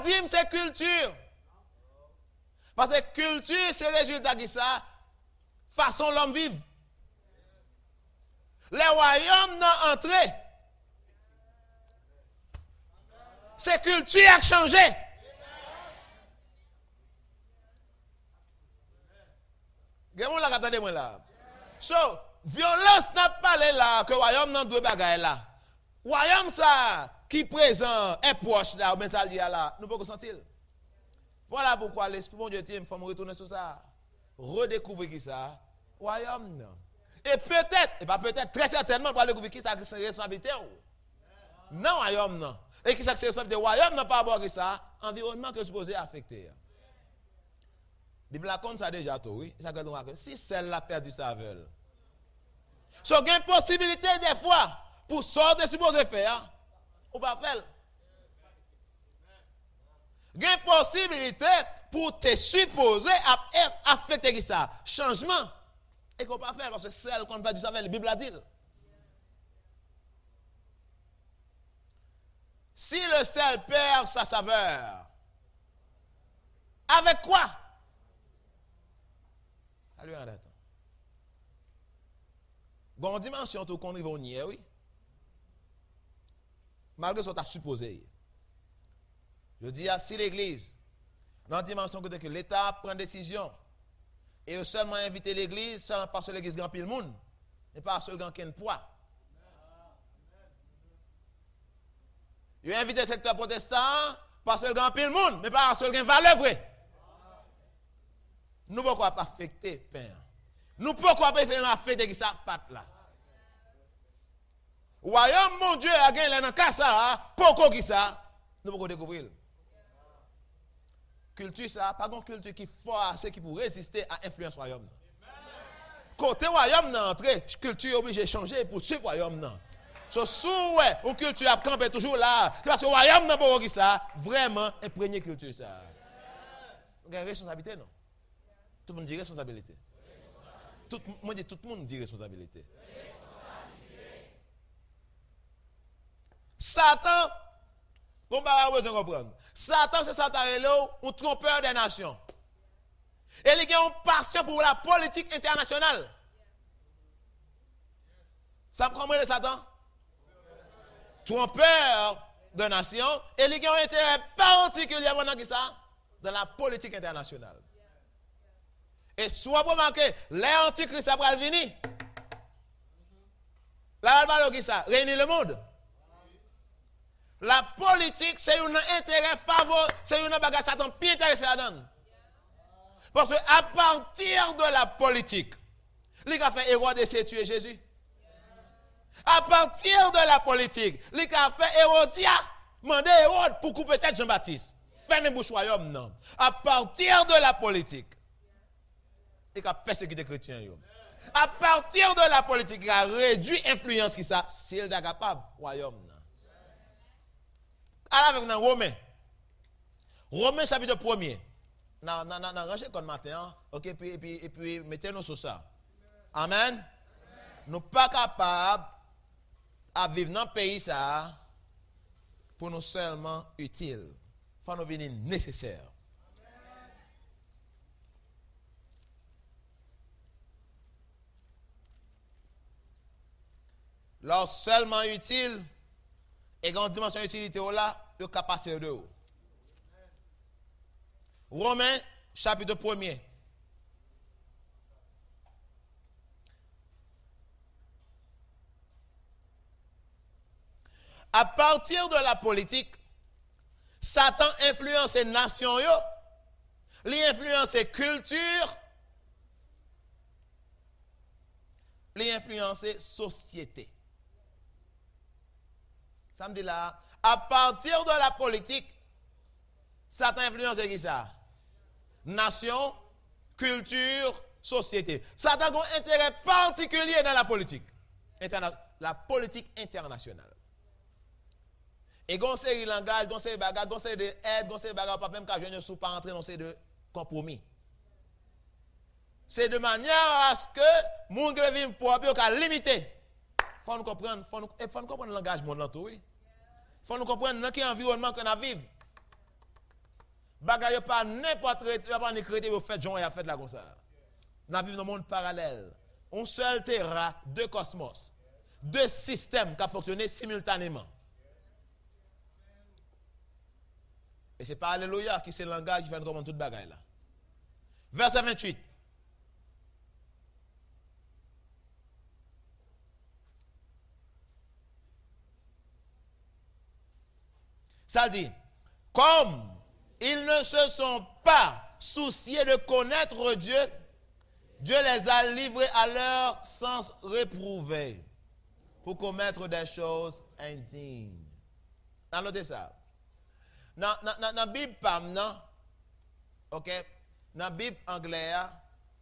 paradigme, c'est culture. Parce que culture, c'est le résultat qui ça, façon l'homme vivre. Les royaumes n'ont entré. C'est culture qui a changé. Regardez-moi là, attendez-moi là. So, violence n'a pas là, que le royaume n'a deux bagailles là. Royaume ça, qui présent, est proche là, au mental là, nous pouvons sentir. Voilà pourquoi l'Esprit de Dieu il faut me retourner sur ça. Redécouvrir qui ça, royaume non. Et peut-être, et pas peut-être, très certainement, pour découvrir qui ça, c'est responsabilité. Non, royaume non. Et qui ça, c'est responsabilité, royaume non pas avoir ça, environnement que supposé affecter. La Bible raconte ça déjà, tout, oui. Ça que si celle-là perdu sa veule. So, il y a une possibilité des fois, pour sortir de supposé faire, ou pas faire. Il y a une possibilité pour te supposer affecter ça. Changement. Et qu'on ne peut pas faire parce que celle qu'on va dire ça, la Bible a dit. Si le sel perd sa saveur, avec quoi? Allez, en attendant. Bon, dimension, tout qu'on y nier, oui. Malgré ce que tu as supposé. Je dis, si l'Église, dans la dimension que l'État prend décision, et seulement inviter l'Église, seulement parce que l'Église gagne pile le monde, et pas seulement gagne poids. Il a invité le secteur protestant, parce qu'il gagne pile le monde, mais pas parce qu'il gagne valeur vraie. Nous ne pouvons pas affecter Père. Nous ne pouvons pas affecter ça patte là. Royaume mon Dieu a gagné dans Kassara, pourquoi qui ça? Nous pouvons découvrir. Culture ça, pas une culture qui force qui pour résister à l'influence royaume. Côté royaume n'a entré, culture obligée de changer pour suivre royaume non. So ouais, une culture a campé toujours là, parce que royaume n'a pas qui ça, vraiment imprégné culture ça. Vous avez responsabilité non? Tout le monde dit responsabilité. Tout le monde dit responsabilité. Satan, on va besoin de comprendre. Satan, c'est Satan ou trompeur des nations. Et il y a une passion pour la politique internationale. Ça me comprend, Satan? Trompeur de nations. Et il y a un intérêt particulièrement dans la politique internationale. Et soit vous remarquez, les antichrist après venir. La balle qui ça, réunir le monde. La politique, c'est un intérêt favorable, c'est une bagarre Satan plus intéressé là-dedans. Parce qu'à partir de la politique, il a fait Hérode essayer de tuer Jésus. À partir de la politique, il a fait Hérodia, demander Hérode pour couper tête Jean-Baptiste. Fermez bouche royaume, non. À partir de la politique, il a persécuté les chrétiens. À partir de la politique, il a réduit l'influence qui ça, s'il est capable, royaume. Alors avec Romain. Romain chapitre 1er. Dans rangez comme matin, OK, et puis mettez-nous sur ça. Amen. Nous ne sommes pas capables à vivre dans le pays ça pour nous seulement utile. Il faut nous venir nécessaire. Lorsque seulement utile, et quand dimension utilité là, il y a passer de haut. Romains, chapitre 1er. À partir de la politique, Satan influence les nations, il influence les cultures, il influence les sociétés. Ça me dit là, à partir de la politique, Satan influence qui ça? Nation, culture, société. Satan a un intérêt particulier dans la politique. La politique internationale. Et gon série langage, gon série bagarre, gon série de aide, gon série bagarre pas même qu'à joindre sous pas entrer dans série de compromis. C'est de manière à ce que moun qui vivent pour a limité. Faut nous comprendre, faut nous comprendre le langage monde là tout oui. Faut nous comprendre dans quel environnement qu'on a vivre. Bagay pas n'importe pas ni créé vous faites Jean et a fait là comme ça. Nous vivons dans un monde parallèle. Un seul terrain, deux cosmos. Deux systèmes qui fonctionnent simultanément. Et c'est pas Alléluia qui c'est le langage qui fait comme toute bagaille là. Verset 28. Ça dit, comme ils ne se sont pas souciés de connaître Dieu, Dieu les a livrés à leur sens réprouvé pour commettre des choses indignes. Notez ça. Dans la Bible, ok, dans la Bible anglaise,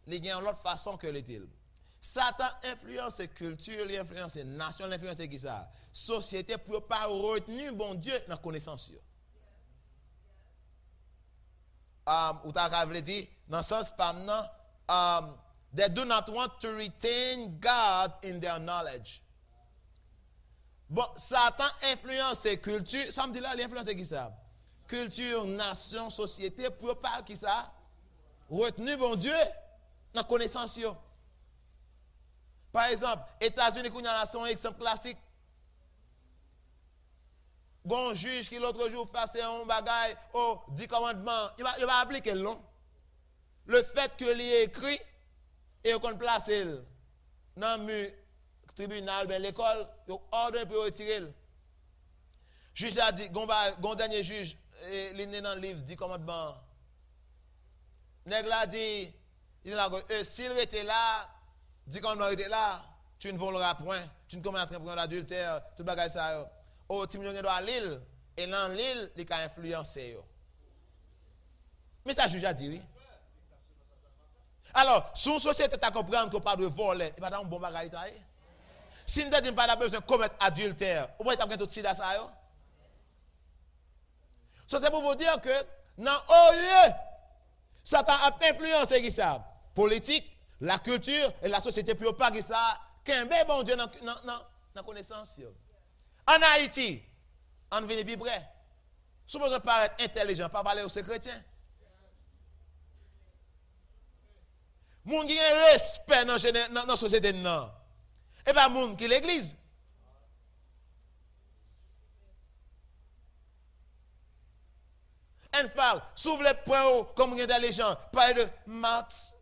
il y a une autre façon que l'est-il. Satan influence culture, il influence nation, il influence qui ça? Société pour ne pas retenir bon Dieu dans la connaissance. Ou tu as dit, dans le sens they do not want to retain God in their knowledge. Bon, Satan influence culture, ça me dit là, il influence qui ça? Culture, nation, société, pour pas qui ça? Retenir bon Dieu dans la connaissance. Par exemple, États-Unis, c'est un exemple classique. Un juge qui l'autre jour fait un bagage, 10 commandements, il va appliquer le nom. Le fait que l'il est écrit et qu'on place dans le tribunal, ben l'école, il ordre pour retirer. Le juge a dit, gon dernier juge, il est dans le livre 10 commandements. Nèg la dit, s'il était là, 10 commandements était là, tu ne voleras point, tu ne commettras point d'adultère, tout bagage ça. Oh, tu me dois l'île, et dans l'île, il a influencé. Mais ça, juge a dit, oui. Alors, si une société t'a compris qu'on ne pas de voler, il va avoir un bon bagage. Si nous n'avons pas besoin de commettre adultère, vous pouvez avoir tout ça. Ça, c'est pour vous dire que, dans au lieu, Satan a influencé qui ça? Politique, la culture et la société, pour pas qui ça, qu'un bon Dieu dans la connaissance. En Haïti, on vient plus près. Si vous paraître intelligent, pas parler aux chrétiens. Moun qui a un respect dans la société, non. Et pas moun qui l'église. En fait, s'ouvre les points comme intelligent, parle de marxisme.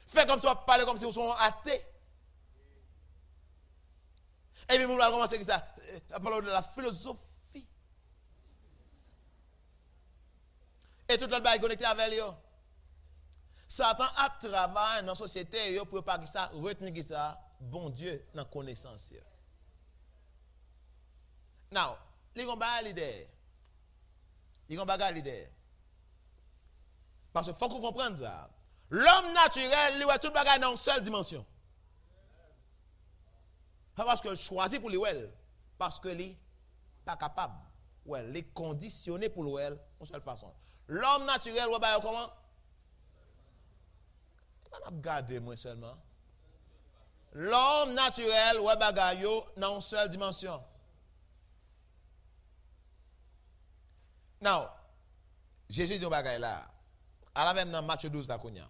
Fais comme ça, parler comme si vous sont athées. Et puis, nous allons commencer avec ça, à parler de la philosophie. Et tout le monde est connecté avec eux. Satan a travaillé dans la société pour pas ça, retenir ça, bon Dieu, dans la connaissance. Now, les gens ont l'idée. Ils ont l'idée. Parce qu'il faut qu'on comprenne ça. L'homme naturel, lui, a tout bagage dans une seule dimension. Pas parce qu'il choisit pour lui, parce qu'il n'est pas capable. Il est conditionné pour lui, de seule façon. L'homme naturel, comment? On a gardé moi seulement. L'homme naturel, dans une seule dimension. Now, Jésus dit un bagay là. À la même dans Matthieu 12 là qu'on y a.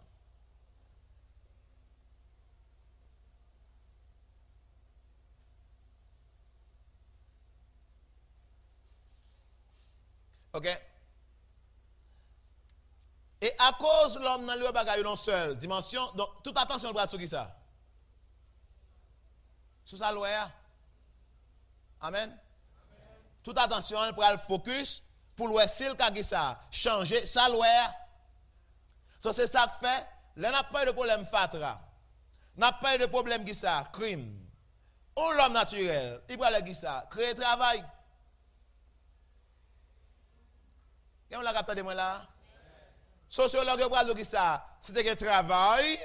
OK? Et à cause de l'homme dans le bagay dans seule dimension, donc toute attention doit être sur qui ça? Sur ça loi. Amen. Toute attention pour le focus pour le s'il ka ça changer ça loi. So c'est ça que fait, là n'a pas de problème fatra. N'a pas de problème qui ça crime. Ou l'homme naturel, il va le ça créer travail. Qu'est-ce que la capte de moi là? Sociologue va le ça, c'était un travail.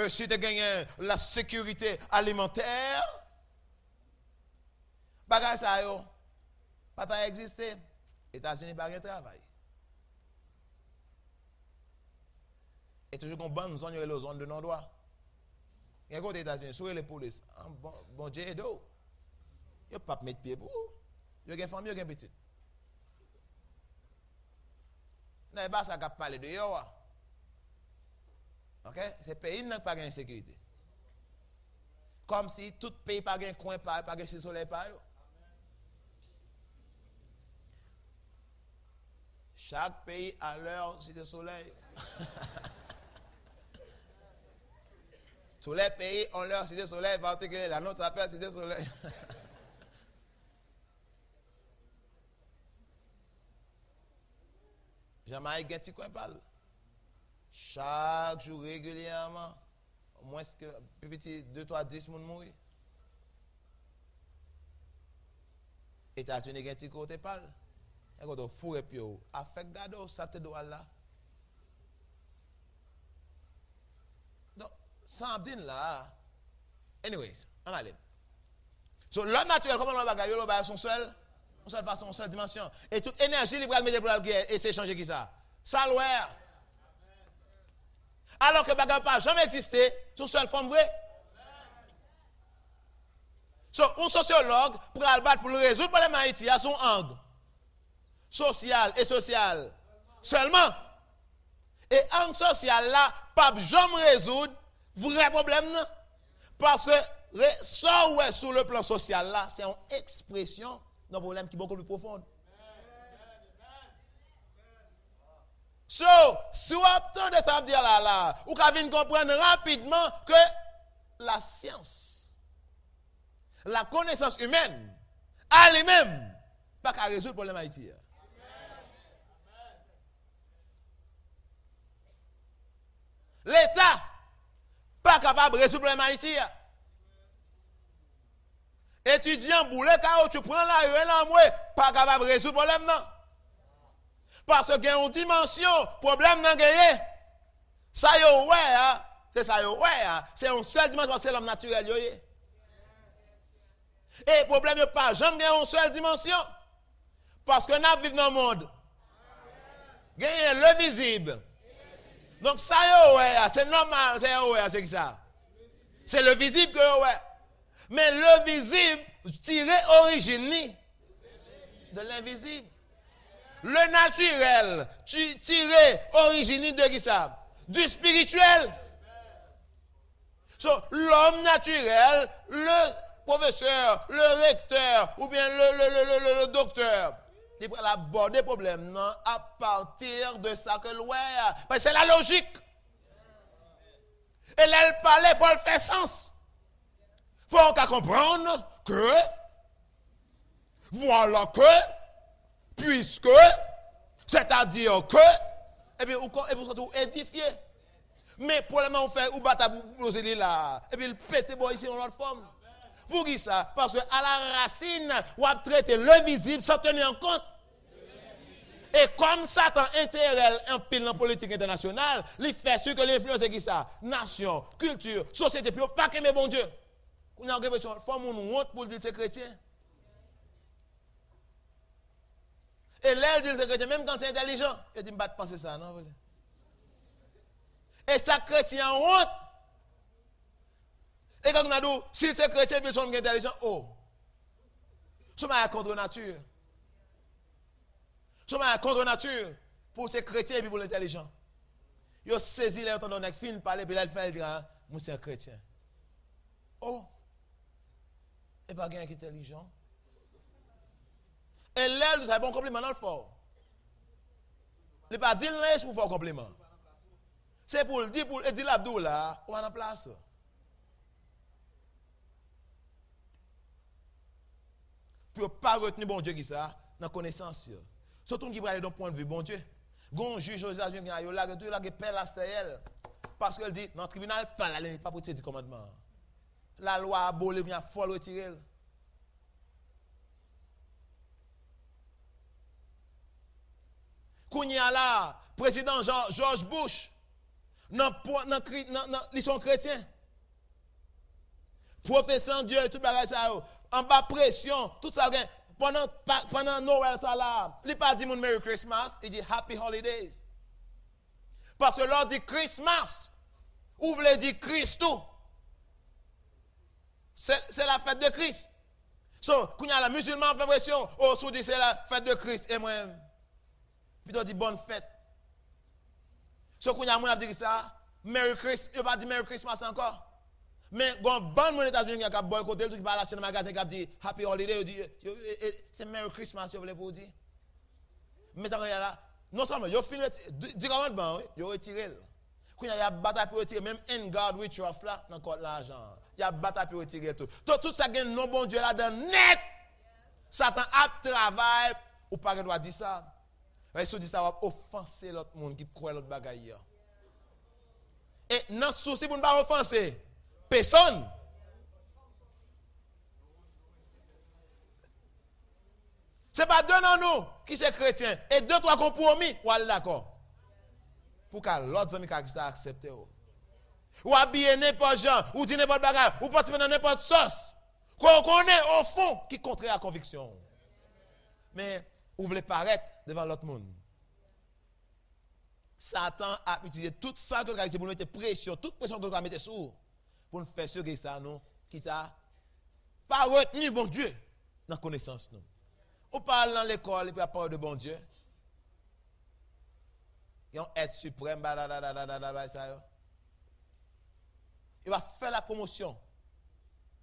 Si tu gagné la sécurité alimentaire, bagage ça yo pas existé. États-Unis pas de travail. Et toujours qu'on bonne zone et la zone de non-droit. Il y a côté États-Unis, sur les polices, bon Dieu d'eau. Il n'y a pas mettre pied pour. Yo gen famille, yo gen petit. Nan pas ça qu'a parler de yo. OK? C'est pays n'a pas gain sécurité. Comme si tout pays pas gain coin pas gain soleil pas yo. Chaque pays a leur cité soleil. Tous les pays ont leur cité soleil particulière. La nôtre s'appelle cité soleil. Jamaïque a un parle. Chaque jour régulièrement, au moins que petit 2, 3, 10 personnes mourir. États-Unis a un côté parle. Et quand on fourre et puis on a fait garder ça te doit là. Donc, sans dire là. Anyways, on allait. So, l'homme naturel, comment on va gagner? On va son seul façon, une seule dimension. Et toute énergie libre à mettre pour la guerre et c'est changer qui ça? Ça l'ouer. Alors que bagarre pas jamais existé, sous seule forme vraie. So, un sociologue pour le battre pour le résoudre le problème Haïti à son angle social et social seulement. Et angle social là, pas jamais résoudre vrai problème non? Parce que ça ouais sur le plan social là, c'est une expression d'un problème qui est beaucoup plus profond. So, si vous avez de ça dire là, vous pouvez comprendre rapidement que la science, la connaissance humaine, à lui-même, pas qu'à résoudre le problème haïtien. L'État, pas capable de résoudre le problème haïtien. Étudiant boulé, quand tu prends la rue, pas capable de résoudre le problème, non. Parce qu'il y a une dimension, problème n'a gagné. Ça y est, ouais, c'est ça y est, ouais, c'est une seule dimension parce que c'est l'homme naturel. Et le problème n'est pas jamais une seule dimension. Parce que nous vivons dans le monde. Il y a le visible. Donc ça y est, ouais, c'est normal, c'est ouais, c'est ça. C'est le visible que ouais. Mais le visible, tiré origine de l'invisible. Le naturel, tiré origine de qui ça? Du spirituel. So, l'homme naturel, le professeur, le recteur, ou bien le docteur, il va aborder des problèmes non, à partir de ça que l'ouest. C'est la logique. Et là, elle parlait, il faut le faire sens. Il faut comprendre que, voilà que, puisque, c'est-à-dire que, et puis vous surtout édifié. Mais pour le moment, on fait, ou battre pour là, et puis il pète ici en l'autre forme. Pour qui ça? Parce que à la racine, on va traiter le visible sans tenir en compte. Et comme Satan intérêt un pile dans la politique internationale, il fait sûr que l'influence est qui ça? Nation, culture, société, puis pas que mes bon Dieu. On a une question, il faut qu'on honte pour dire que c'est chrétien. Et là, il dit que c'est chrétien, même quand c'est intelligent, il dit, je ne vais pas penser ça, non? Et ça, chrétien honte. Et quand on a dit, si c'est chrétien, puis son intelligent, oh. Ce n'est contre nature. Ce n'est contre nature pour ces chrétiens et pour l'intelligent. Ils ont saisi les entendants avec film parler, puis là, il fait dire, moi, c'est un chrétien. Oh. Et pas quelqu'un qui est intelligent. Et là, nous avons un compliment dans le fort. Il n'est pas dit là pour faire un compliment. C'est pour le dire, pour le dire l'abdou là, on va en place. Pour ne pas retenir bon Dieu qui ça, dans la connaissance. Surtout qui va aller d'un point de vue bon Dieu. Gon juge aux États-Unis, il y a qui perd la CL. Parce qu'elle dit, dans le tribunal, pas pour tirer du commandement. La loi a abolé, il y a folle retiré. Kounya là, président George Bush, ils sont chrétiens. Professant Dieu, tout bagage ça, en bas pression, tout ça, pendant Noël, ça là, il n'a pas dit Merry Christmas, il dit Happy Holidays. Parce que l'on dit Christmas, ou vous voulez dire Christo, c'est la fête de Christ. So, quand y a la musulman fait pression, oh, sous dit c'est la fête de Christ, et moi, puis tu dis bonne fête. So, quand y a un monde qui dit ça, Merry Christmas, il pas dit Merry Christmas encore. Mais quand bon monde aux États-Unis qui a boycotté, qui parle dans le magasin, qui dit Happy Holiday, il dit c'est Merry Christmas, je voulais pour dire. Mais ça, là, non seulement, il finit, dis commandement, oui, il retiré. Quand il y a bataille pour retirer, même in God we trust là, dans le l'argent. Il y a bataille pour retirer tout. Tout ça, il y a non bon Dieu là-dedans, net. Satan a travail, ou pas qu'il doit dire ça. Mais si on dit ça, va offenser l'autre monde qui croit l'autre bagaille. Et notre souci pour ne pas offenser personne. Ce n'est pas deux dans nous qui sont chrétiens. Et deux, trois compromis, ou aller d'accord. Pour que l'autre ami qui accepte. Ou habiller n'importe gens, ou dire n'importe bagage, ou participer dans n'importe sauce. Qu'on connaît au fond qui contraire à la conviction. Mais vous voulez paraître devant l'autre monde. Satan a utilisé tout ça que vous pour mettre pression, toute pression que vous mettre sur pour nous faire sûr que ça, non, qui ça, pas retenu bon Dieu dans la connaissance. Non. On parle dans l'école et puis à parole de bon Dieu. Ils ont être suprême, il va faire la promotion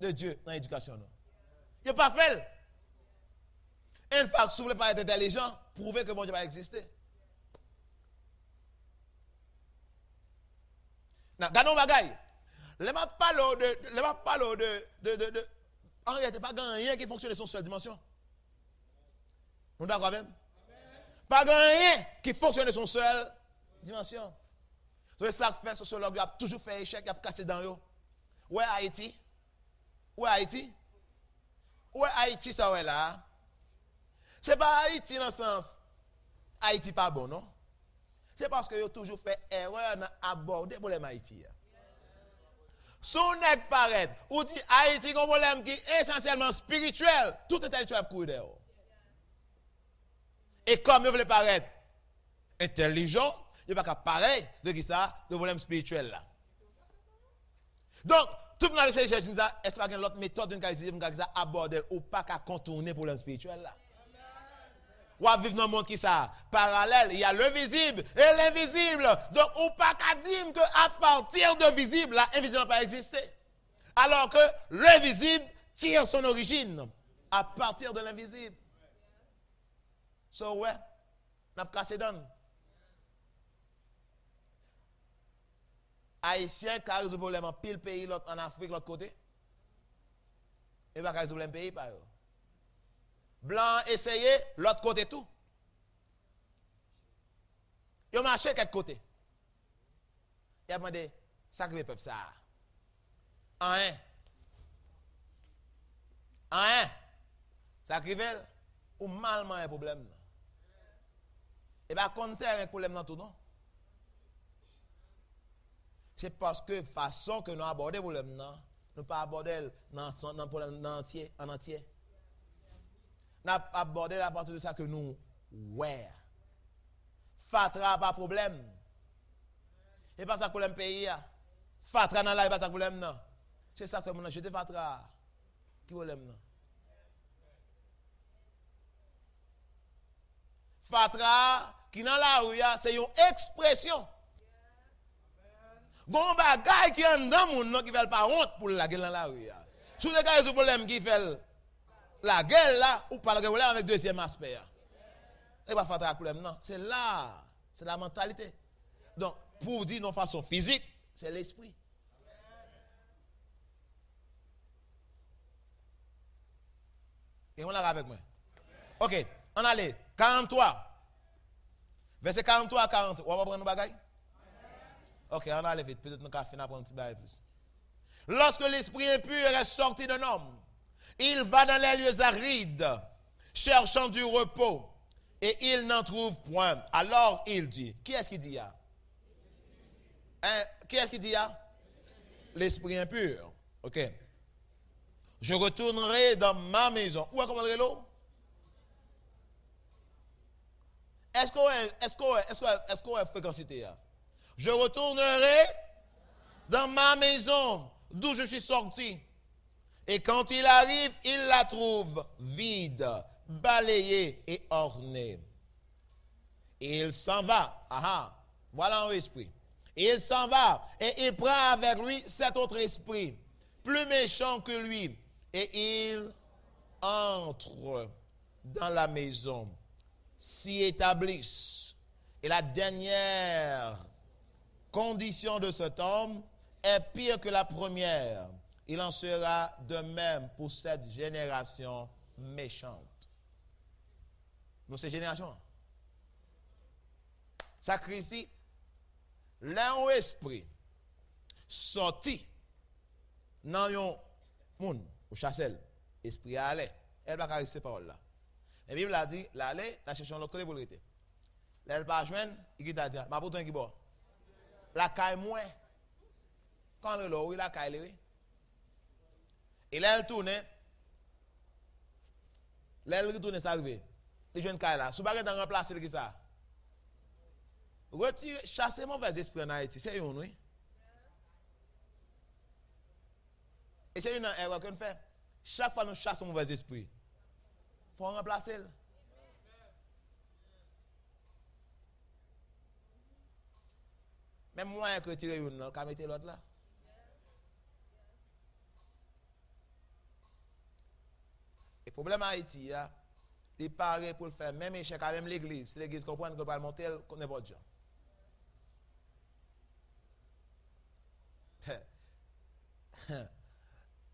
de Dieu dans l'éducation. Il n'a pas fait. Et une fois que vous ne voulez pas être intelligent, prouvez que bon Dieu va exister. Gardons bagaille. Je ne parle de. En réalité, pas rien qui fonctionne sur seule dimension. Nous d'accord même? Pas rien qui fonctionne sur seule dimension. C'est ça que fait sociologue a toujours fait échec, il a cassé dans eux. Où est Haïti? Où est Haïti? Où est Haïti ça ouais là? C'est pas Haïti dans le sens Haïti pas bon non? C'est parce que vous avez toujours fait erreur dans aborder le problème Haïti. Son nèg paraît, ou dit Haïti a un problème qui est essentiellement spirituel, tout intellectuel courir dehors. Et comme vous voulez paraître intelligent, il n'y a pas qu'à pareil de qui ça, de problème spirituel là. Donc, tout le monde a essayé de dire, est-ce qu'il y a une autre méthode de aborder ou pas qu'à contourner le problème spirituel là? Ou à vivre dans un monde qui ça parallèle, il y a le visible et l'invisible. Donc, ou pas qu'à dire qu'à partir de visible, l'invisible n'a pas existé. Alors que le visible tire son origine à partir de l'invisible. So, ouais, on a cassé donne. Haïtien qui a résolu le problème en pile pays, l'autre en Afrique, l'autre côté. Et pas résoudre le pays par eux. Blanc essayé, l'autre côté tout. Ils ont marché quelque côté. Ils ont demandé, ça qui veut peuple ça. En un. Ça qui veut, ou malement un problème. Et bien, quand un problème dans tout, non? C'est parce que façon que nous abordons le problème, non? Nous ne pas aborder dans le problème en entier. Nous abordé à partir de ça que nous, ouais. Fatra pas problème. Et pas ça problème pays. Fatra dans là, pas ça problème, non? C'est ça que nous jeté Fatra. Qui problème, non? Fatra, qui dans la rue, c'est une expression. Gon bagay qui en dans moun qui fait pas honte pour la gueule dans la rue. Sous les cas de problème qui fait la gueule là ou pas la gueule avec deuxième aspect. Et pas fatra problème non, c'est là, c'est la mentalité. Donc pour dire de façon physique, c'est l'esprit. Et on l'a avec moi. OK, on allait 43. Verset 43 à 40. On va prendre nos bagailles. Ok, on allait vite. Peut-être nous allons finir pour un petit bail plus. Lorsque l'esprit impur est sorti d'un homme, il va dans les lieux arides, cherchant du repos, et il n'en trouve point. Alors il dit, qui est-ce qui dit ça? Qui est-ce qui dit ça? L'esprit impur. Ok. Je retournerai dans ma maison. Où est commandé l'eau? Est-ce qu'on est fréquencité? Je retournerai dans ma maison d'où je suis sorti Et quand il arrive, il la trouve vide, balayée et ornée. Et il s'en va. Voilà un esprit. Et il s'en va et il prend avec lui 7 autres esprits, plus méchants que lui. Et il entre dans la maison, s'y établissent. Et la dernière condition de cet homme est pire que la première. Il en sera de même pour cette génération méchante. Nous, cette génération. Ça crie ici, l'un esprit sorti dans un monde, au chassel, esprit à aller. Elle va carrer ces paroles-là. La Bible a dit, l'aller, tu as cherché un autre côté pour l'arrêter. Elle va joindre, il t'a dit, ma pourtant qui bon. La caille moins. Quand elle est la caille, oui. Et là, elle tourne, elle retourne salvé. Les jeunes caille là, si vous ne remplacer le qui ça. Retire, chasser mauvais esprit en Haïti, c'est une, oui. Et c'est une erreur qu'on fait. Chaque fois que nous chassons mauvais esprit, il faut remplacer. Même moi, que retirer une, on peut mettre l'autre là. Le problème à Haïti, il paraît pour le faire, même échec à même l'église. Si l'église comprend qu'on va monter, qu'on n'est pas de gens.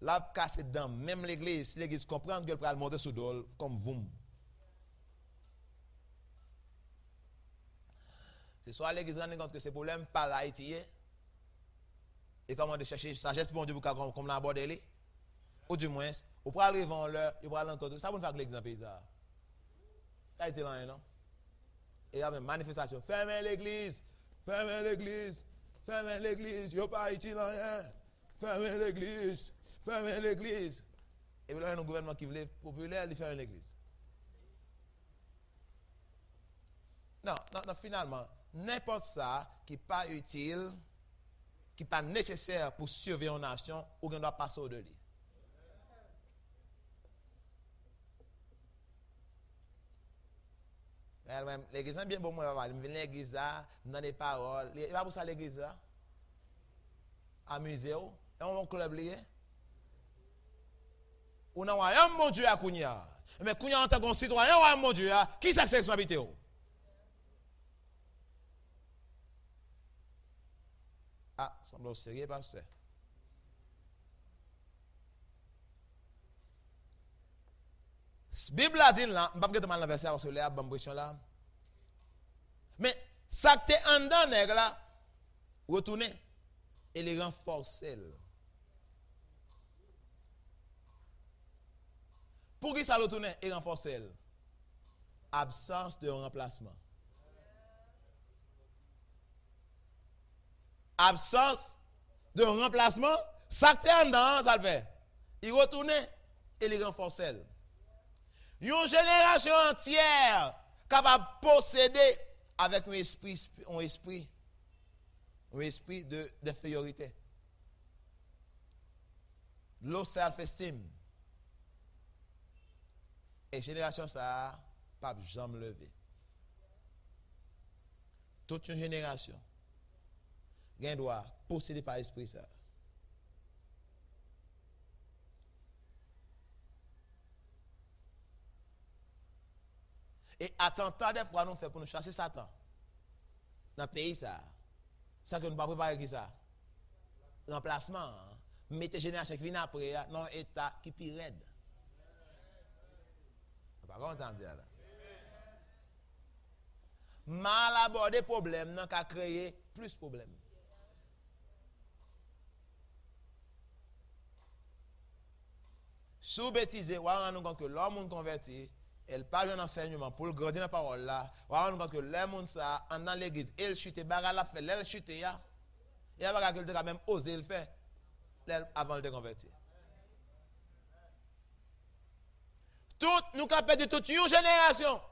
Là, cassé dedans, même l'église, si l'église comprend qu'elle peut monter sous dol, comme vous. C'est soit l'église rend compte que ces problèmes par l'Haïti, et comment de chercher sagesse pour Dieu pour comme l'aborder, ou du moins, ou pour arriver en l'heure, il va l'entendre. Ça, vous ne faites que l'exemple ça. Haïti là, non? Et il y a même manifestation. Fermez l'église, fermez l'église, fermez l'église, il n'y a pas Haïti là, fermez l'église. Fermer l'église. Et puis là, il y a un gouvernement qui voulait populaire, il ferme l'église. Non, finalement, n'importe ça qui n'est pas utile, qui n'est pas nécessaire pour surveiller une nation, ou qu'on doit passer au-delà. L'église est bien bon, moi, je viens l'église là, dans des paroles. Il va pour ça l'église là. Amusez-vous. Et on va club lié. On a un mon Dieu à Kounia. Mais Kounia en tant que citoyen, on a un mon Dieu. Qui c'est que c'est responsabilité? Ah, ça semble sérieux, pasteur. La Bible a dit là, je ne vais pas mal dans le verset parce que là, là. Mais ça que tu es en dedans, là, retourner et les renforcer. Pour qui ça retourne et renforcer? Absence de remplacement. Absence de remplacement, ça que tu es en dedans, ça le fait. Il retourne et il renforce. Une génération entière capable de posséder avec un esprit d'infériorité. Low self-esteem. Et génération ça, pas jamais levé. Toute une génération, elle doit posséder par esprit ça. Et attentat des fois nous fait pour nous chasser Satan. Dans le pays ça. Ça que nous ne pas préparer qui ça. Remplacement. Mettez génération qui vient après dans un état qui pire raide. Pas comment ça me dit là. Mal aborder problème n'a qu'à créer plus de problèmes. Sous bêtiser, on va rendre compte que l'homme converti, elle parle un enseignement pour le grandir dans la parole là. On va rendre compte que l'homme ça dans l'église, elle chute, bagarre la fait, elle chute ya. Il y a bagarre qu'elle quand même oser le faire avant de convertir. Tout nous avons perdu toute une génération.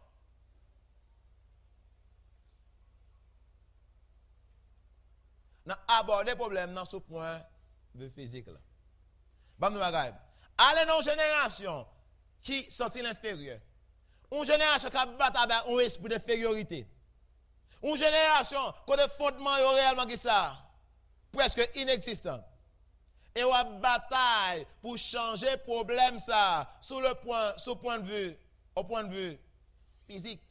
Nous aborder le problème dans ce point de physique là. Bon nous bagaille. Allez dans une génération qui sentit l'inférieur. Une génération qui a battu avec un esprit d'infériorité. Une génération qui a des fondements réellement qui ça, presque inexistant. Et on a bataille pour changer le problème ça au point de vue physique.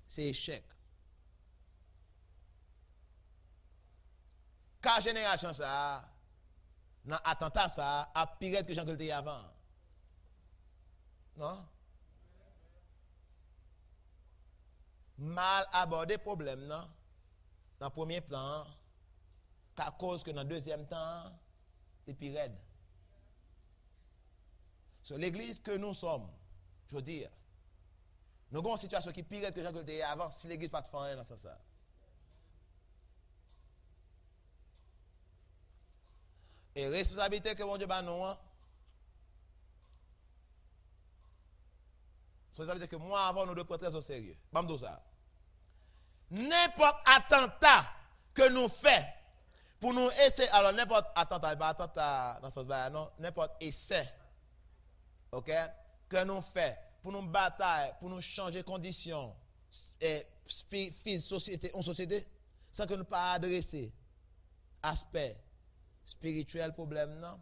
C'est échec. Car génération ça, dans l'attentat ça, a pire que Jean-Claude avant. Non? Mal aborder problème, non? Dans le premier plan, qu'à cause que dans le deuxième temps, c'est pire raide. Sur l'église que nous sommes, je veux dire, nous avons une situation qui est pire que Jean-Claude avant, si l'église n'a pas de faire dans ce sens. Et responsabilité que mon Dieu a nous, responsabilité que moi avant nous devons prendre très au sérieux. Bam ça. N'importe attentat que nous faisons pour nous essayer, alors n'importe attentat, pas attentat dans ce sens non, n'importe essai, ok, que nous faisons pour nous batailler, pour nous changer conditions, société, en société, sans que nous pas adresser aspect spirituel problème non,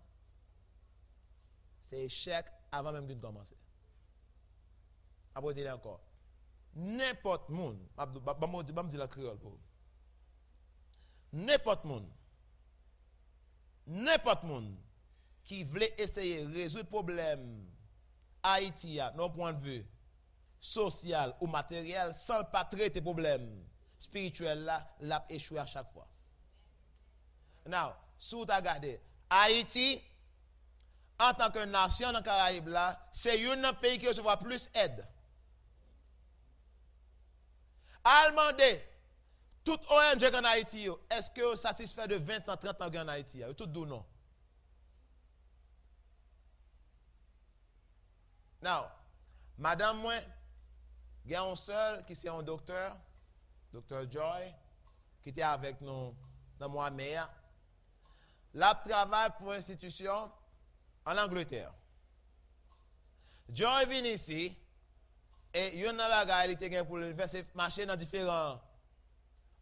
c'est échec avant même que nous commencer. Après dire encore, n'importe monde, je dis la créole pour n'importe monde qui veut essayer de résoudre le problème Haïti d'un point de vue social ou matériel sans pas traiter le problème spirituel là, l'a échoué à chaque fois. Now, si vous regardez, Haïti, en tant que nation dans les Caraïbes là, c'est un pays qui recevra plus d'aide. Allemandé, tout ONG en Haïti, est-ce que vous satisfait de 20 ans, 30 ans en Haïti? Tout dit non. Now, madame, moi, il y a un seul qui est un docteur, Dr. Joy, qui était avec nous dans le mois de mai. Là, travaille pour une institution en Angleterre. Joy vient ici et il y a une bagage pour le faire marcher dans différents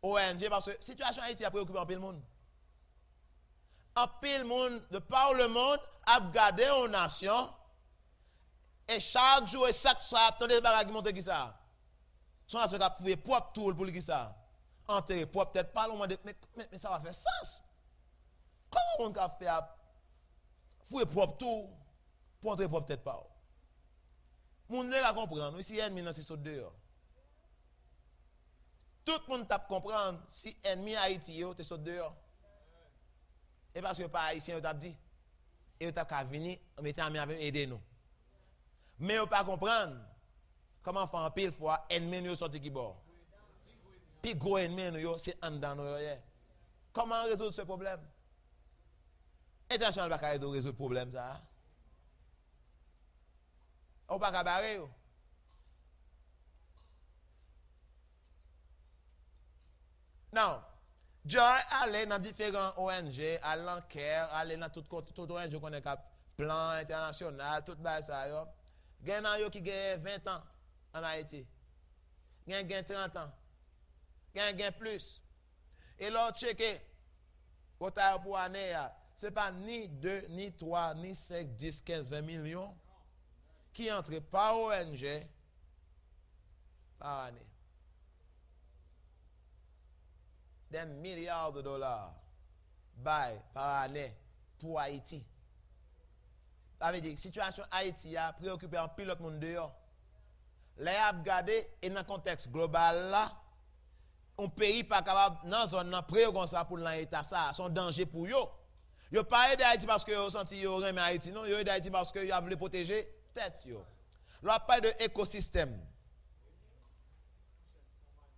ONG parce que la situation Haïti a préoccupé un peu le monde. Un peu le monde, de par le monde, a gardé aux nations et chaque jour et chaque soir, attendez les bagages qui montent qui ça. Son nation a trouvé propre tool pour qui ça. Enterré propre peut-être pas loin de mais ça va faire sens. Comment on a fait fouiller propre tout pour entrer propre peut-être pas. Moun ne la comprendre, si ennemi nan si saute dehors. Tout le monde tape comprendre si ennemi Haïti yo te saute dehors. Et parce que pas haïtien yo t'a dit et yo t'a ka venir mettre ami avec aider nous. Mais yo pas comprendre comment faire en pile fois ennemi yo sorti qui bord. Puis gros ennemi yo c'est en dedans nous. Comment résoudre ce problème? International pas résoudre le problème ça. On pas barrer. Non. Joy aller dans différents ONG, à l'enquête, aller dans tout ONG qu'on est plan international, tout ça yo. Gen nan yo qui gagne 20 ans en Haïti. Gen 30 ans. Gen plus. Et là checker quota pour année c'est pas ni 2 ni 3 ni 5 10 15 20 millions qui entrent par ONG par année. Des milliards de dollars par année pour Haïti. Ça veut dire que la situation Haïti a préoccupé un pilote monde dehors. Là, regardé et dans le contexte global là, un pays pas capable dans zone pré comme ça pour l'état ça, son danger pour eux. Yo pas aidé Haïti parce que yo senti yo remet Haïti non, yo aidé Haïti parce que yo voulu protéger tête yo. Là pas de écosystème.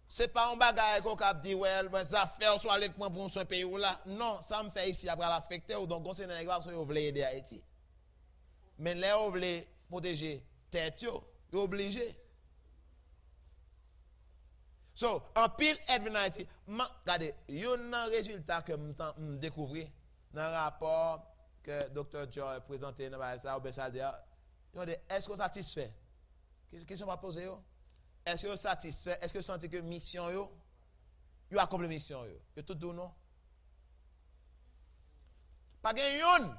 C'est pas un bagage qu'on cap dit ouais, les affaires sont aller pour un pays ou là. Non, ça me fait ici après l'affecter ou donc conseil nèg parce que yo voulez aider Haïti. Mais là yo voulez protéger tête yo obligé. So, en pile aide en Haïti, regardez, il y a un résultat que je découvert dans le rapport que Dr. Joy a présenté dans ça, ou bien ça dit, est-ce que vous satisfait? Question va poser. Est-ce que vous satisfait? Est-ce que vous sentez que mission, vous accompli mission? Vous tout dit non? Pas de yon.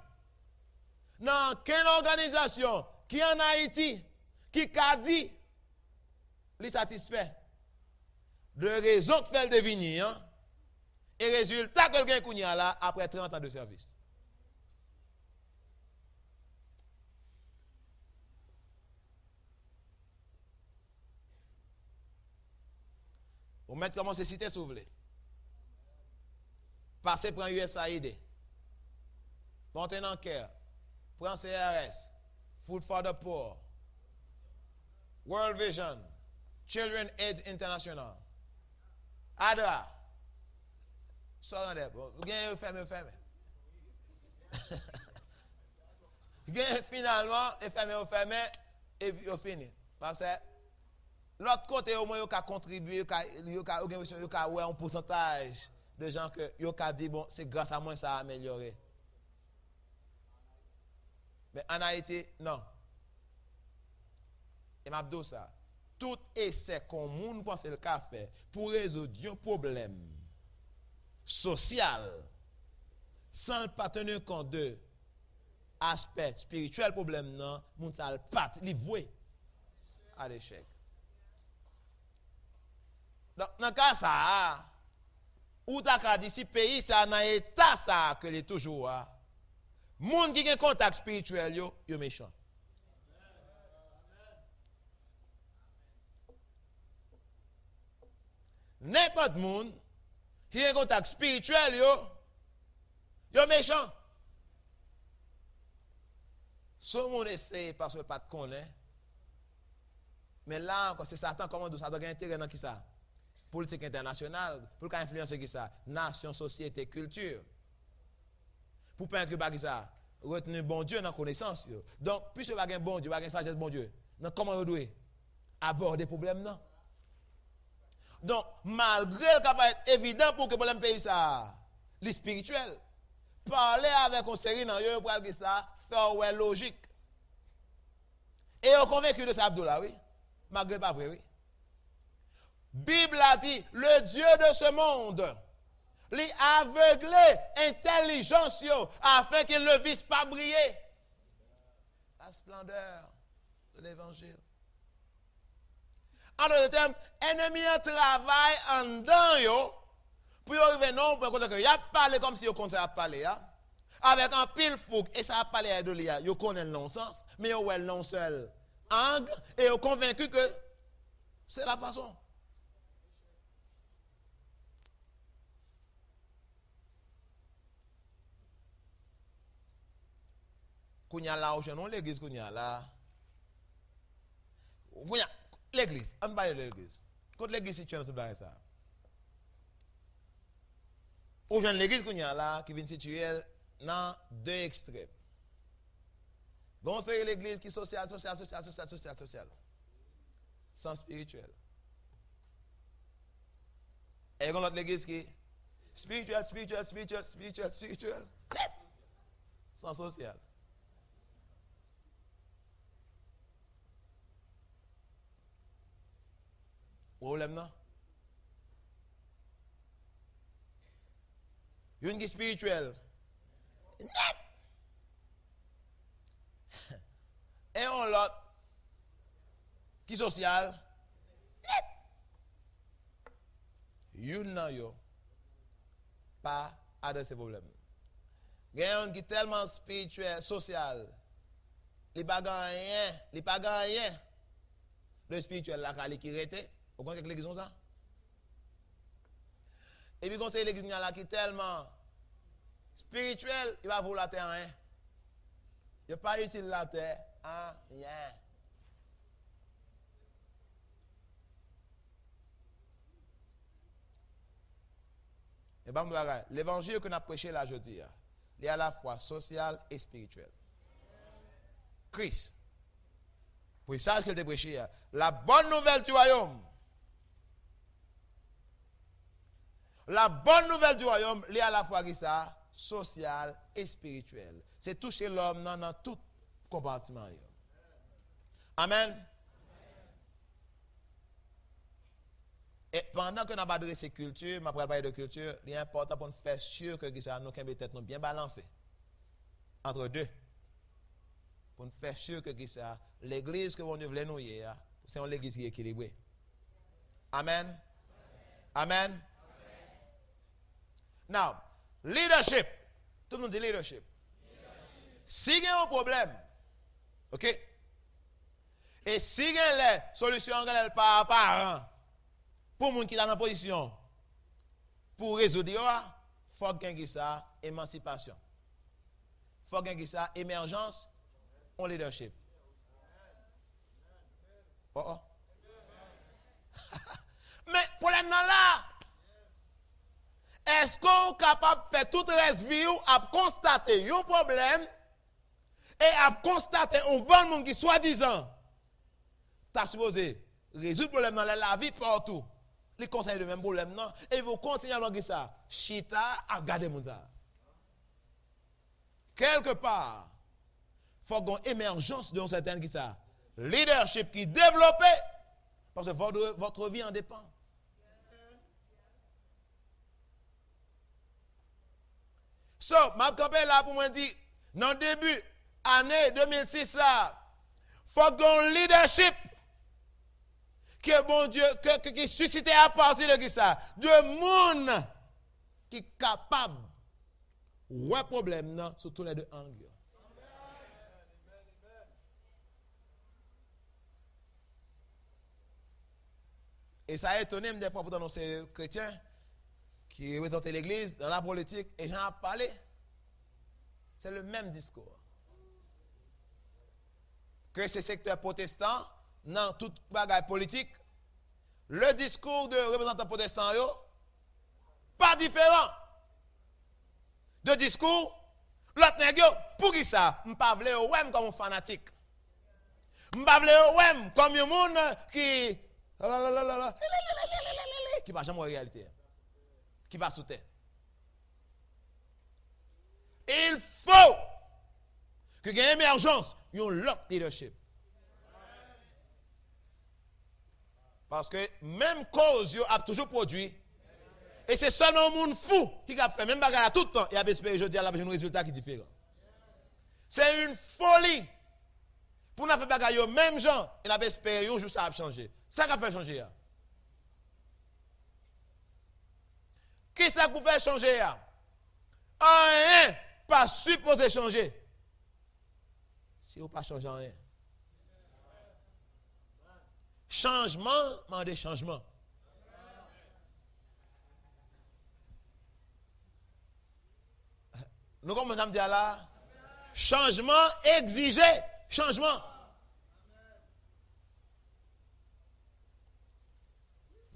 Non, quelle organisation qui en Haïti, qui a dit, les satisfait. De raison que fait le deviner, et résultat que quelqu'un qui a là après 30 ans de service. Vous mettez comment c'est cité, si vous voulez. Passez pour un USAID. Montez dans Care. Prends CRS. Food for the Poor. World Vision. Children Aid International. ADRA. Soyez là. Vous gagnez, fermez. Finalement, fermez, et vous finissez. Parce que l'autre côté, au moins, vous avez contribué, vous avez un pourcentage de gens que vous avez dit, bon, c'est grâce à moi que ça a amélioré. Mais en Haïti, non. Et m'a dit ça. Tout essai qu'on moun pense le cas fait pour résoudre un problème social sans pas tenir compte de aspect spirituel problème non, moun ça pas livré à l'échec. Donc dans le cas ça, ou ta dit si pays ça dans état ça que est toujours moun qui a un contact spirituel yo méchant. N'importe moun qui a un contact spirituel yo méchant. Son moun essaie parce que pas de connaît. Mais là encore c'est Satan comment ça doit intérêt dans qui ça? Politique internationale, pour qu'à influencer qui ça? Nation, société, culture. Pour pas que qui ça? Retenir bon Dieu dans connaissance. Donc puisque pas un bon Dieu, pas un sagesse bon Dieu. Donc comment vous devez aborder problème non? Donc malgré le capable être évident pour que le problème pays ça, les spirituel. Parler avec un série dans yo pour que ça faire ouais logique. Et on convaincu de ça Abdullah oui. Malgré pas vrai oui. Bible a dit le Dieu de ce monde lui aveuglé intelligence afin qu'il ne vise pas briller la splendeur de l'évangile. En d'autres termes, ennemi en travail en dedans pour arriver non pour que y a parlé comme si yo compte à parler avec un pile fougue et ça a parlé à de l'ia yo connaît le non-sens mais yo ouais non seul angle et yo convaincu que c'est la façon. Kounya là où je non l'église kounya là. Kounya l'église, on parle de l'église. Quand l'église située dans tout dans ça. Où je l'église kounya là qui vient situer dans deux extrêmes. Bon c'est l'église qui social. Sans spirituel. Et on l'autre l'église qui spirituel. Sans social. Problème non? Une qui spirituelle. Et on l'autre qui social. Une nan yo pas adresse ce problème. Gagne qui tellement spirituel, social. Il pas rien. Le spirituel la qui rete. Vous connaissez l'église comme ça? Et puis, quand c'est l'église là qui est tellement spirituelle, il va vouloir la terre rien. Il n'a pas utile la terre à rien. Et bien, l'évangile que nous avons prêché là, je dis, il est à la fois social et spirituel. Christ, pour ça qu'il a prêché, la bonne nouvelle du royaume. La bonne nouvelle du royaume, il est à la fois qui ça, social et spirituel. C'est toucher l'homme dans tout compartiment. Amen. Et pendant que nous avons adressé culture, je vais parler de culture, il est important pour nous faire sûr que nous avons nous bien balancé entre deux. Pour nous faire sûr que l'église que vous voulez nous c'est une église qui est équilibrée. Amen. Amen. Now, leadership. Tout le monde dit leadership. Si il y a un problème, ok? Et si il y a des solutions par parents, pour les gens qui sont dans la position, pour résoudre, il faut qu'il y ait ça, émancipation. Il faut qu'il y ait ça, émergence, en leadership. Oh oh. Mais le problème là, est-ce qu'on est capable de faire tout le reste de vie à constater un problème et à constater un bon monde qui soi-disant t'as supposé résoudre le problème dans la vie partout. Les conseils de même problème non et vous continuez à languer ça. Chita à garder mon ça. Quelque part, il faut qu'il y ait une émergence de certaine qui ça. Leadership qui développé parce que votre vie en dépend. So, ma campagne là pour moi dire, dans le début, année 2006, ça, faut qu'il y ait un leadership que bon Dieu, qui suscité à partir de ça, de monde qui est capable de voir problème sur tous les deux angles. Et ça a étonné des fois pour ces chrétiens qui représentent l'église dans la politique et j'en ai parlé. C'est le même discours. Que ces secteurs protestants, dans toute bagaille politique, le discours de représentants protestants, pas différent de discours. L'autre nègre, pour qui ça? Je ne pas comme un fanatique. Je ne pas comme un monde qui va jamais en réalité. Qui va sous terre. Il faut qu'il y ait une émergence, il y ait un lock leadership. Parce que même cause, il a toujours produit. Et c'est seulement un monde fou qui a fait même bagarre tout le temps. Et a espéré jeudi à la un résultat qui est différent. C'est une folie. Pour nous faire bagarre même gens, il a espéré un jour ça a changé. Ça qui a fait changer. Qui ça pour faire changer? Rien pas supposé changer. Si vous pas changer rien. Changement, demandez changement. Nous commençons à me dire là, changement exigé, changement.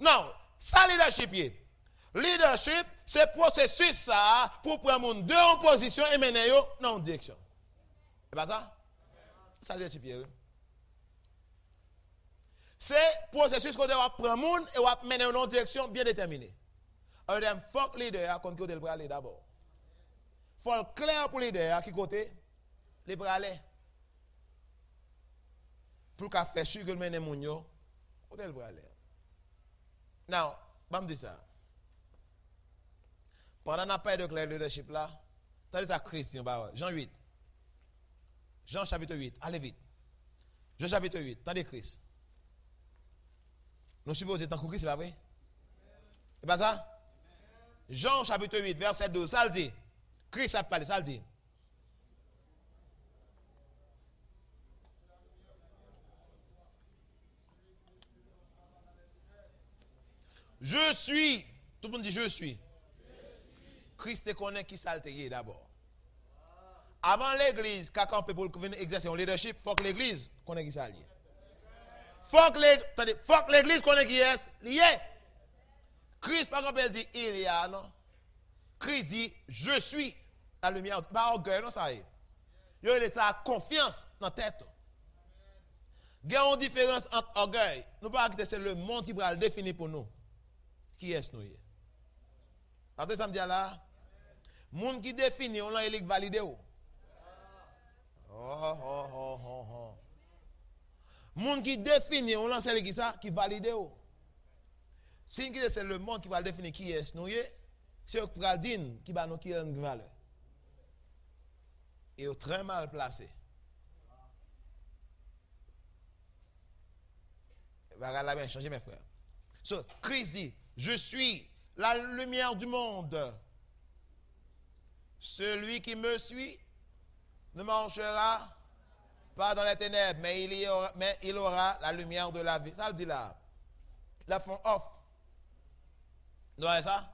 Non, ça leadership. Leadership, c'est processus ça pour prendre deux en position et mener dans une direction. C'est pas ça? Ça leadership. C'est processus qu'on doit prendre monde et on va mener dans une direction bien déterminée. Alors, il faut que le leader qu'on côté le aller d'abord. Il faut être clair pour le leader qui côté les bras aller. Pour qu'à faire sûr que le mène moun yo côté le bras aller. Now, je me dis ça. Pendant la période de clair leadership là, t'as ça Christ Jean 8. Jean chapitre 8, allez vite. Jean chapitre 8, t'as Christ. Nous supposons être en Christ, c'est pas vrai? C'est pas ça? Jean chapitre 8, verset 12, ça le dit. Christ a parlé, ça le dit. Je suis, tout le monde dit je suis. Christ te connaît qui ça le d'abord. Avant l'église, quand on peut pour exercer un leadership, il faut que l'église connaisse qui ça lié. Faut que l'église connaisse qui est lié. Christ, par exemple, dit il y a, non? Christ dit je suis la lumière. Pas orgueil, non, ça y est. Il y a sa confiance dans la tête. Il y a une différence entre orgueil. Nous ne pouvons pas quitter, c'est le monde qui va le définir pour nous. Qui est-ce nous? Attendez, ça me dit là. Moun qui définit, on l'a validé. Oh. Moun qui définit, on l'a celle qui ça, qui valide. Si c'est le monde qui va définir qui est nous, c'est le Pradine qui va nous qui a une valeur. Et est très mal placé. Regarde là bien, changez mes frères. So, Christ dit, je suis la lumière du monde. Celui qui me suit ne marchera pas dans les ténèbres, mais il aura la lumière de la vie. Ça le dit là. La font off. Non, c'est ça?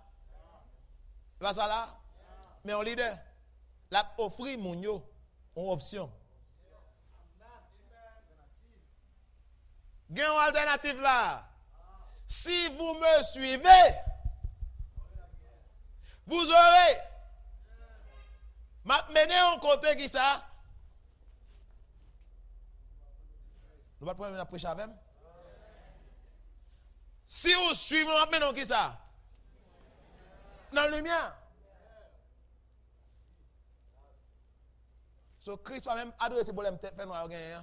C'est pas ça là? Mais on leader. La offrir mon yo, une option. Il y a une alternative là. Si vous me suivez, vous aurez. M'a mené en côté qui ça? Nous pas prendre la prêcher avec. Si vous suivez, m'a mené qui ça? Dans la lumière. So Christ va même adorer ces problèmes fait nous gagner.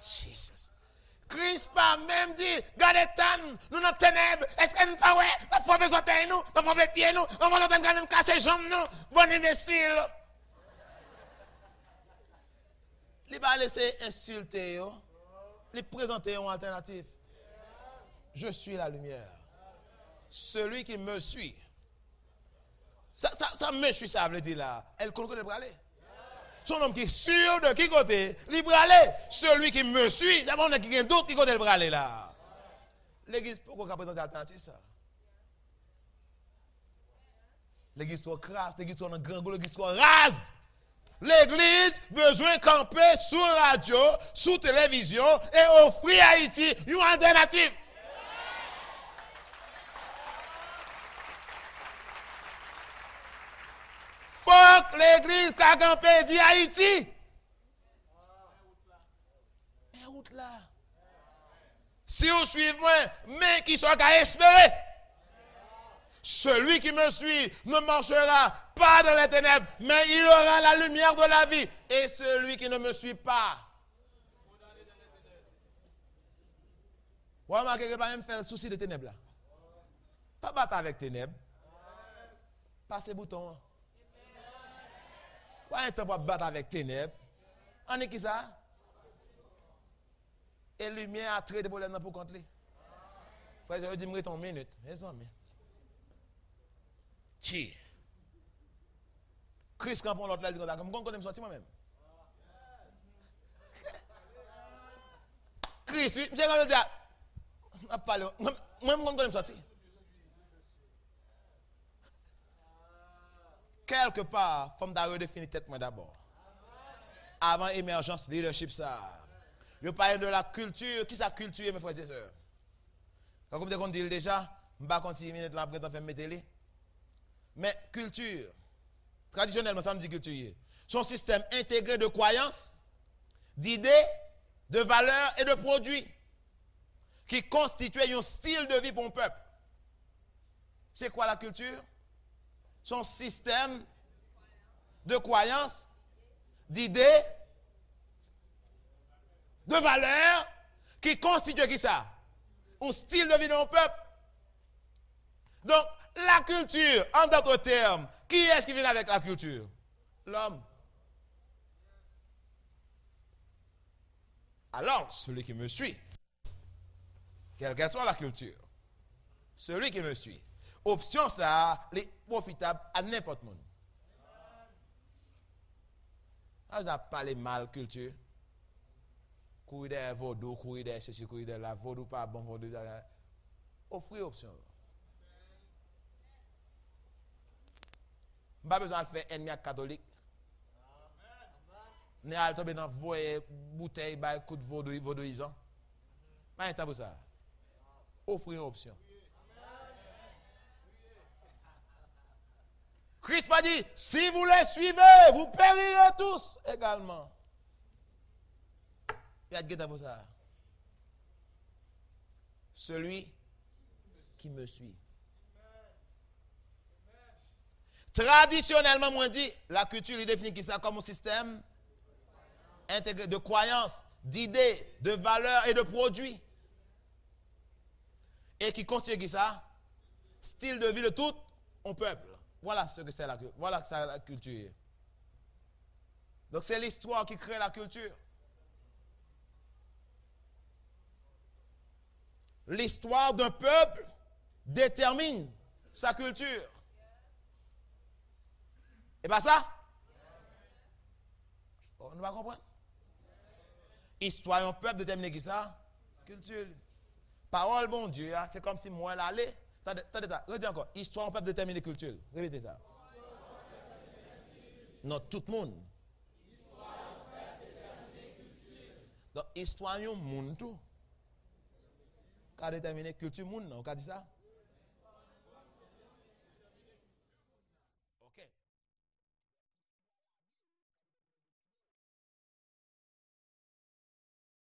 Jesus. Christ pas même dit, gardez tan, nous dans ténèbres, est-ce que nous pas ouais, la fois besoin de nous, la fois de pied nous, on va quand même casser jambes nous, bon imbécile. Il va laisser insulter yo, il présenter une alternative. Je suis la lumière. Celui qui me suit. Ça me suit, ça veut dire là. Elle connaît le aller. Son homme qui est sûr de qui côté, il va aller. Celui qui me suit, ça va qui d'autres qui côté le aller là. L'église, pourquoi qu'on présente l'alternative ça? L'église trop crasse, l'église trop grand goût, l'église trop rase. L'église besoin de camper sur radio, sur télévision et offrir à Haïti une alternative. Faut que l'église qui a campé dit Haïti. Mais route là. Si vous suivez moi, mais qui soit qu'à espérer. Celui qui me suit ne marchera pas dans les ténèbres, mais il aura la lumière de la vie. Et celui qui ne me suit pas. Vous remarquez que je ne vais pas même faire le souci de ténèbres là. Pas battre avec ténèbres. Passez bouton. Pas un temps pour battre avec ténèbres. On est qui ça? Et lumière a traité pour les pour contre lui. Frère, je dis, me une minute. Mes amis. Qui? Christ quand on l'autre là, il dit, comme on connaît me sortir moi-même. Christ, oui, j'ai quand même dit, on parle, moi, je connais me sortir. Quelque part, il faut me redéfinir tête moi d'abord. Avant l'émergence, leadership, ça. Je parle de la culture. Qui ça culture, mes frères et sœurs? Quand on dit déjà, je ne vais pas continuer là pour faire mettre les. Mais culture, traditionnellement, ça me dit culture. Son système intégré de croyances, d'idées, de valeurs et de produits qui constituent un style de vie pour un peuple. C'est quoi la culture? Son système de croyances, d'idées, de valeurs qui constituent qui ça? Un style de vie d'un peuple. Donc, la culture, en d'autres termes, qui est-ce qui vient avec la culture? L'homme. Alors, celui qui me suit, quelle qu'elle soit la culture, celui qui me suit, option ça, est profitable à n'importe monde. Vous avez parlé mal culture. Courir des vaudou, courir des ceci, courir de la vaudou, pas bon, vaudou. Offrez option. Pas besoin de faire ennemi catholique. Ne pas tomber dans voie bouteille, bah coup de vaudouisant. Pas un temps pour ça. Offrez une option. Christ m'a dit, si vous les suivez, vous périrez tous également. Il y a de pour ça. Celui qui me suit. Traditionnellement, moi dit, la culture, il définit ça comme un système intégré de croyances, d'idées, de valeurs et de produits. Et qui continue qui ça? Style de vie de tout un peuple. Voilà ce que c'est la culture. Voilà que c'est la culture. Donc c'est l'histoire qui crée la culture. L'histoire d'un peuple détermine sa culture. Et pas ça? On ne va comprendre. Histoire d'un peuple détermine qui ça? Culture. Parole bon Dieu, c'est comme si moi l'allais. Attendez ça, redis encore. Histoire d'un peuple détermine culture. Répétez ça. Non, tout le monde. Donc, histoire d'un monde tout. Qu'a déterminé culture monde, non? Qu'a dit ça?